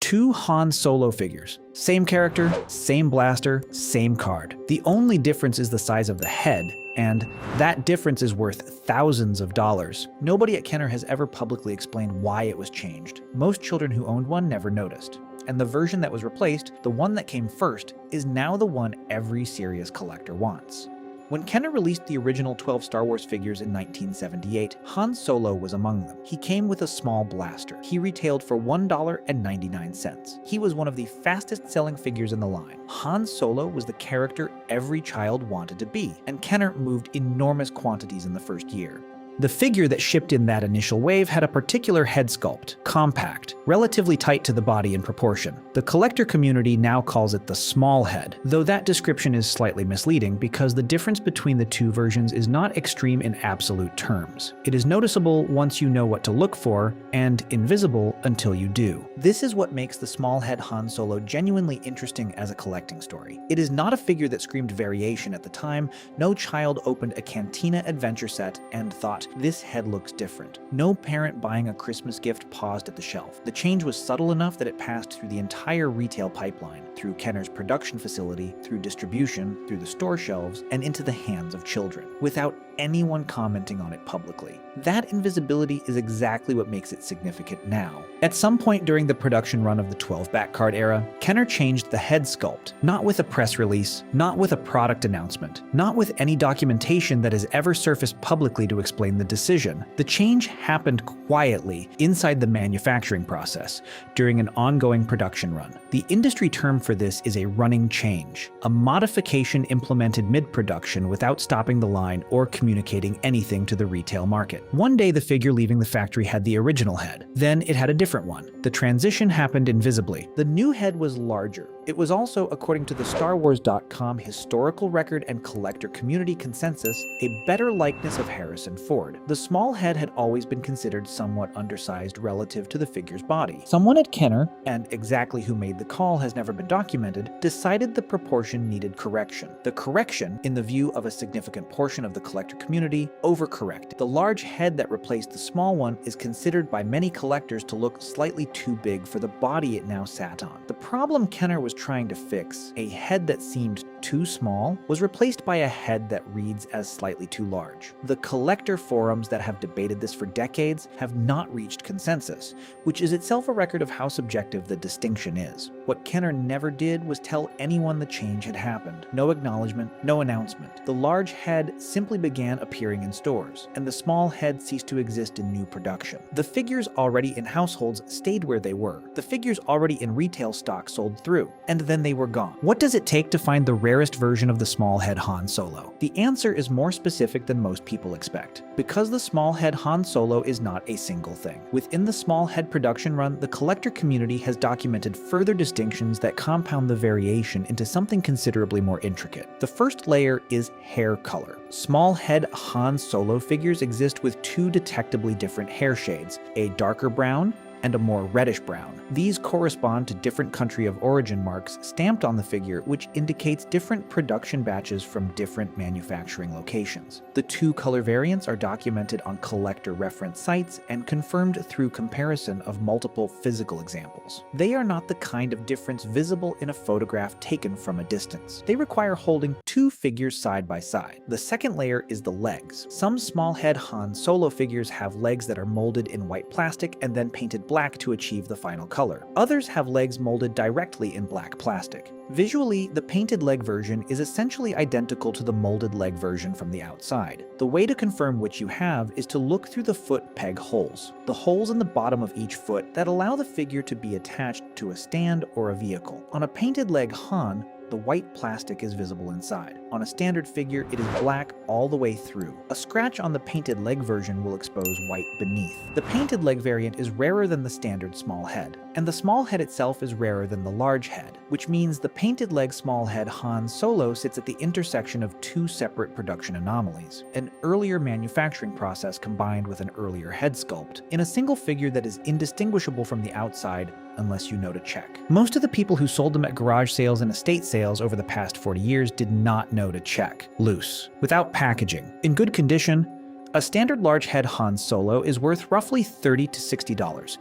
Two Han Solo figures. Same character, same blaster, same card. The only difference is the size of the head, and that difference is worth thousands of dollars. Nobody at Kenner has ever publicly explained why it was changed. Most children who owned one never noticed. And the version that was replaced, the one that came first, is now the one every serious collector wants. When Kenner released the original 12 Star Wars figures in 1978, Han Solo was among them. He came with a small blaster. He retailed for $1.99. He was one of the fastest-selling figures in the line. Han Solo was the character every child wanted to be, and Kenner moved enormous quantities in the first year. The figure that shipped in that initial wave had a particular head sculpt, compact, relatively tight to the body in proportion. The collector community now calls it the small head, though that description is slightly misleading because the difference between the two versions is not extreme in absolute terms. It is noticeable once you know what to look for, and invisible until you do. This is what makes the small head Han Solo genuinely interesting as a collecting story. It is not a figure that screamed variation at the time. No child opened a Cantina adventure set and thought, "This head looks different." No parent buying a Christmas gift paused at the shelf. The change was subtle enough that it passed through the entire retail pipeline, through Kenner's production facility, through distribution, through the store shelves, and into the hands of children, without anyone commenting on it publicly. That invisibility is exactly what makes it significant now. At some point during the production run of the 12-back card era, Kenner changed the head sculpt, not with a press release, not with a product announcement, not with any documentation that has ever surfaced publicly to explain the decision. The change happened quietly inside the manufacturing process during an ongoing production run. The industry term for this is a running change, a modification implemented mid-production without stopping the line or communicating anything to the retail market. One day the figure leaving the factory had the original head, then it had a different one. The transition happened invisibly. The new head was larger. It was also, according to the StarWars.com historical record and collector community consensus, a better likeness of Harrison Ford. The small head had always been considered somewhat undersized relative to the figure's body. Someone at Kenner, and exactly who made the call has never been documented, decided the proportion needed correction. The correction, in the view of a significant portion of the collector community, overcorrected. The large head that replaced the small one is considered by many collectors to look slightly too big for the body it now sat on. The problem Kenner was trying to fix, a head that seemed too small, was replaced by a head that reads as slightly too large. The collector forums that have debated this for decades have not reached consensus, which is itself a record of how subjective the distinction is. What Kenner never did was tell anyone the change had happened. No acknowledgement, no announcement. The large head simply began appearing in stores, and the small head ceased to exist in new production. The figures already in households stayed where they were. The figures already in retail stock sold through, and then they were gone. What does it take to find the rarest version of the small head Han Solo? The answer is more specific than most people expect. Because the small head Han Solo is not a single thing. Within the small head production run, the collector community has documented further distinctions that compound the variation into something considerably more intricate. The first layer is hair color. Small head Han Solo figures exist with two detectably different hair shades, a darker brown and a more reddish brown. These correspond to different country of origin marks stamped on the figure, which indicates different production batches from different manufacturing locations. The two color variants are documented on collector reference sites and confirmed through comparison of multiple physical examples. They are not the kind of difference visible in a photograph taken from a distance. They require holding two figures side by side. The second layer is the legs. Some small head Han Solo figures have legs that are molded in white plastic and then painted black to achieve the final color. Others have legs molded directly in black plastic. Visually, the painted leg version is essentially identical to the molded leg version from the outside. The way to confirm which you have is to look through the foot peg holes, the holes in the bottom of each foot that allow the figure to be attached to a stand or a vehicle. On a painted leg Han, the white plastic is visible inside. On a standard figure, it is black all the way through. A scratch on the painted leg version will expose white beneath. The painted leg variant is rarer than the standard small head, and the small head itself is rarer than the large head, which means the painted leg small head Han Solo sits at the intersection of two separate production anomalies, an earlier manufacturing process combined with an earlier head sculpt, in a single figure that is indistinguishable from the outside unless you know to check. Most of the people who sold them at garage sales and estate sales over the past 40 years did not know to check. Loose, without packaging, in good condition, a standard large head Han Solo is worth roughly $30 to $60.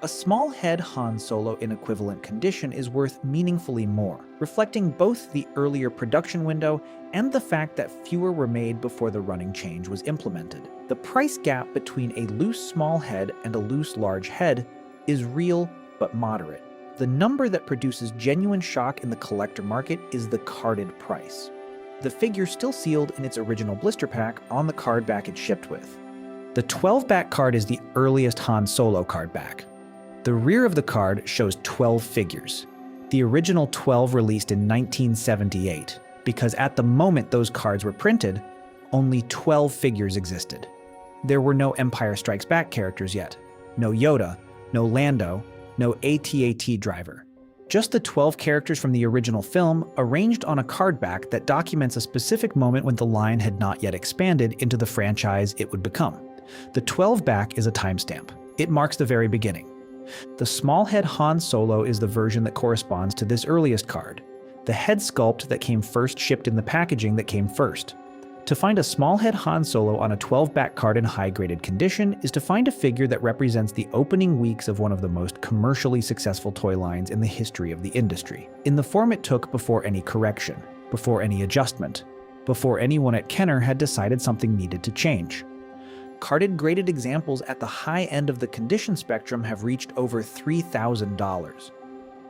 A small head Han Solo in equivalent condition is worth meaningfully more, reflecting both the earlier production window and the fact that fewer were made before the running change was implemented. The price gap between a loose small head and a loose large head is real but moderate. The number that produces genuine shock in the collector market is the carded price. The figure still sealed in its original blister pack on the card back it shipped with. The 12-back card is the earliest Han Solo card back. The rear of the card shows 12 figures. The original 12 released in 1978, because at the moment those cards were printed, only 12 figures existed. There were no Empire Strikes Back characters yet. No Yoda, no Lando, no AT-AT driver. Just the 12 characters from the original film arranged on a card back that documents a specific moment when the line had not yet expanded into the franchise it would become. The 12 back is a timestamp. It marks the very beginning. The small head Han Solo is the version that corresponds to this earliest card, the head sculpt that came first shipped in the packaging that came first. To find a small head Han Solo on a 12-back card in high-graded condition is to find a figure that represents the opening weeks of one of the most commercially successful toy lines in the history of the industry, in the form it took before any correction, before any adjustment, before anyone at Kenner had decided something needed to change. Carded graded examples at the high end of the condition spectrum have reached over $3,000.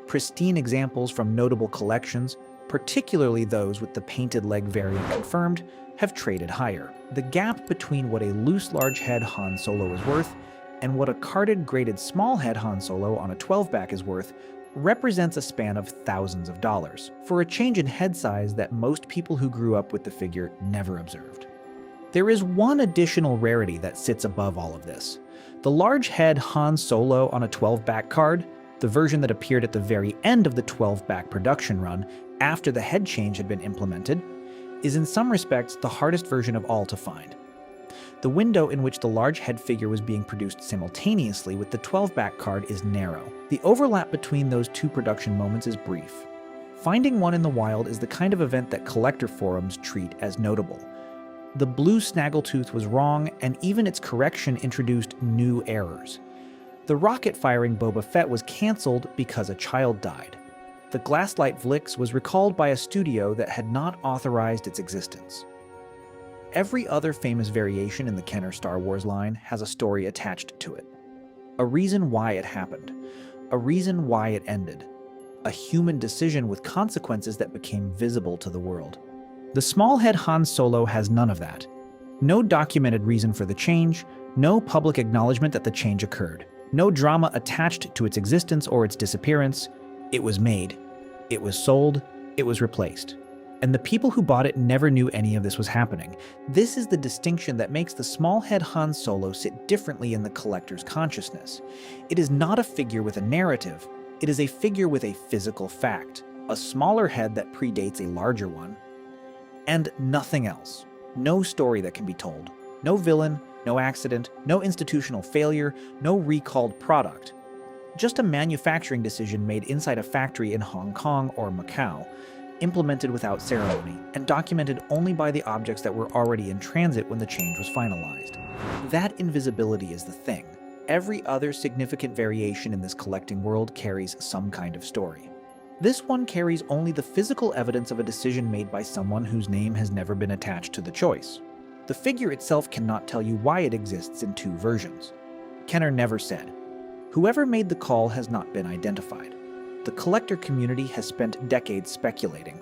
Pristine examples from notable collections, particularly those with the painted leg variant confirmed, have traded higher. The gap between what a loose large head Han Solo is worth and what a carded graded small head Han Solo on a 12-back is worth represents a span of thousands of dollars for a change in head size that most people who grew up with the figure never observed. There is one additional rarity that sits above all of this. The large head Han Solo on a 12-back card, the version that appeared at the very end of the 12-back production run after the head change had been implemented, is in some respects the hardest version of all to find. The window in which the large head figure was being produced simultaneously with the 12-back card is narrow. The overlap between those two production moments is brief. Finding one in the wild is the kind of event that collector forums treat as notable. The blue snaggletooth was wrong, and even its correction introduced new errors. The rocket-firing Boba Fett was cancelled because a child died. The Glasslight Vlix was recalled by a studio that had not authorized its existence. Every other famous variation in the Kenner Star Wars line has a story attached to it. A reason why it happened. A reason why it ended. A human decision with consequences that became visible to the world. The small head Han Solo has none of that. No documented reason for the change, no public acknowledgement that the change occurred, no drama attached to its existence or its disappearance. It was made, it was sold, it was replaced. And the people who bought it never knew any of this was happening. This is the distinction that makes the small head Han Solo sit differently in the collector's consciousness. It is not a figure with a narrative, it is a figure with a physical fact, a smaller head that predates a larger one. And nothing else. No story that can be told. No villain, no accident, no institutional failure, no recalled product. Just a manufacturing decision made inside a factory in Hong Kong or Macau, implemented without ceremony, and documented only by the objects that were already in transit when the change was finalized. That invisibility is the thing. Every other significant variation in this collecting world carries some kind of story. This one carries only the physical evidence of a decision made by someone whose name has never been attached to the choice. The figure itself cannot tell you why it exists in two versions. Kenner never said. Whoever made the call has not been identified. The collector community has spent decades speculating.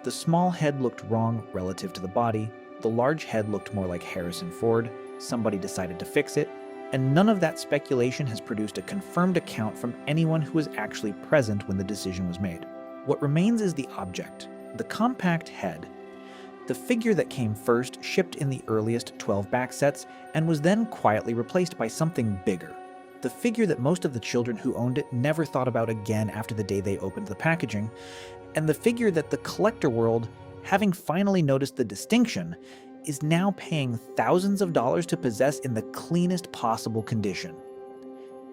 The small head looked wrong relative to the body, the large head looked more like Harrison Ford, somebody decided to fix it, and none of that speculation has produced a confirmed account from anyone who was actually present when the decision was made. What remains is the object, the compact head. The figure that came first shipped in the earliest 12-back sets and was then quietly replaced by something bigger. The figure that most of the children who owned it never thought about again after the day they opened the packaging, and the figure that the collector world, having finally noticed the distinction, is now paying thousands of dollars to possess in the cleanest possible condition.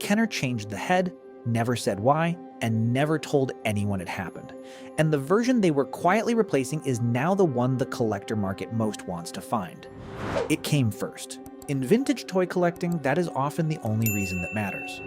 Kenner changed the head, never said why, and never told anyone it happened. And the version they were quietly replacing is now the one the collector market most wants to find. It came first. In vintage toy collecting, that is often the only reason that matters.